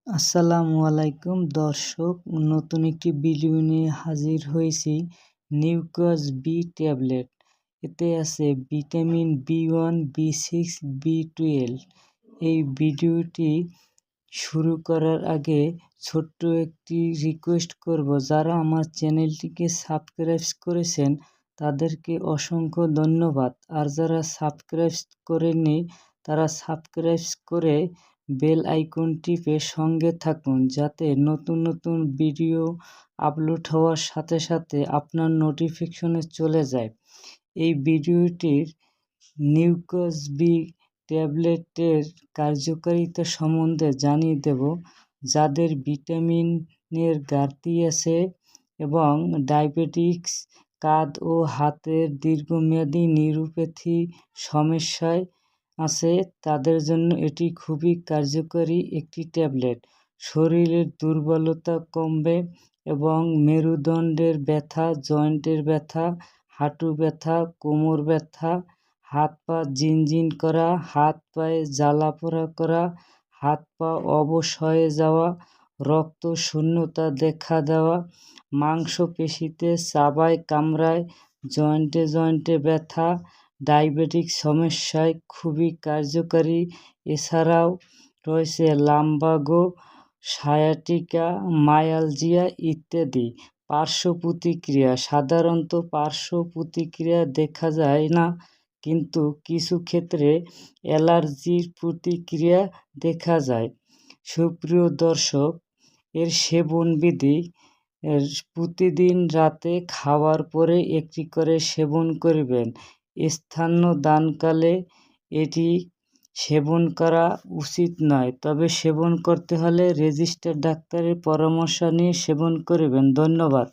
আসসালামু আলাইকুম দর্শক, নতুন একটি ভিডিও নিয়ে হাজির হয়েছি। নিউকাস-বি ট্যাবলেট, এতে আছে ভিটামিন বি1, বি6, বি12। এই ভিডিওটি শুরু করার আগে ছোট্ট একটি রিকোয়েস্ট করব, যারা আমার চ্যানেলটিকে সাবস্ক্রাইব করেছেন তাদেরকে অসংখ্য ধন্যবাদ। আর যারা সাবস্ক্রাইব করেননি তারা সাবস্ক্রাইব করে বেল আইকন টিপে সঙ্গে থাকুন, যাতে নতুন নতুন ভিডিও আপলোড হওয়ার সাথে সাথে আপনার নোটিফিকেশনে চলে যায়। এই ভিডিওটির নিউকাস-বি ট্যাবলেটের কার্যকারিতা সম্বন্ধে জানিয়ে দেব। যাদের ভিটামিনের ঘাটতি আছে এবং ডায়াবেটিস, কাঁধ ও হাতের দীর্ঘমেয়াদী নিউরোপ্যাথি সমস্যায় আছে, তাদের জন্য এটি খুবই কার্যকরী একটি ট্যাবলেট। শরীরের দুর্বলতা কমবে এবং মেরুদণ্ডের ব্যথা, জয়েন্টের ব্যথা, হাঁটু ব্যথা, কোমর ব্যথা, হাত পা ঝিনঝিন করা, হাত পায়ে জ্বালাপোড়া করা, হাত পা অবশ হয়ে যাওয়া, রক্ত শূন্যতা দেখা দেওয়া, মাংসপেশিতে চাবায় কামড়ায়, জয়েন্টে জয়েন্টে ব্যথা, ডায়াবেটিক সমস্যায় খুবই কার্যকারী। এছাড়াও রয়েছে লাম্বাগো, সায়াটিকা, মায়ালজিয়া ইত্যাদি। পার্শ্ব প্রতিক্রিয়া, সাধারণত পার্শ্ব প্রতিক্রিয়া দেখা যায় না, কিন্তু কিছু ক্ষেত্রে অ্যালার্জির প্রতিক্রিয়া দেখা যায়। সুপ্রিয় দর্শক, এর সেবনবিধি: প্রতিদিন রাতে খাওয়ার পরে একটি করে সেবন করবেন। স্তন্যদানকালে এটি সেবন করা উচিত নয়, তবে সেবন করতে হলে রেজিস্টার্ড ডাক্তারের পরামর্শ নিয়ে সেবন করবেন। ধন্যবাদ।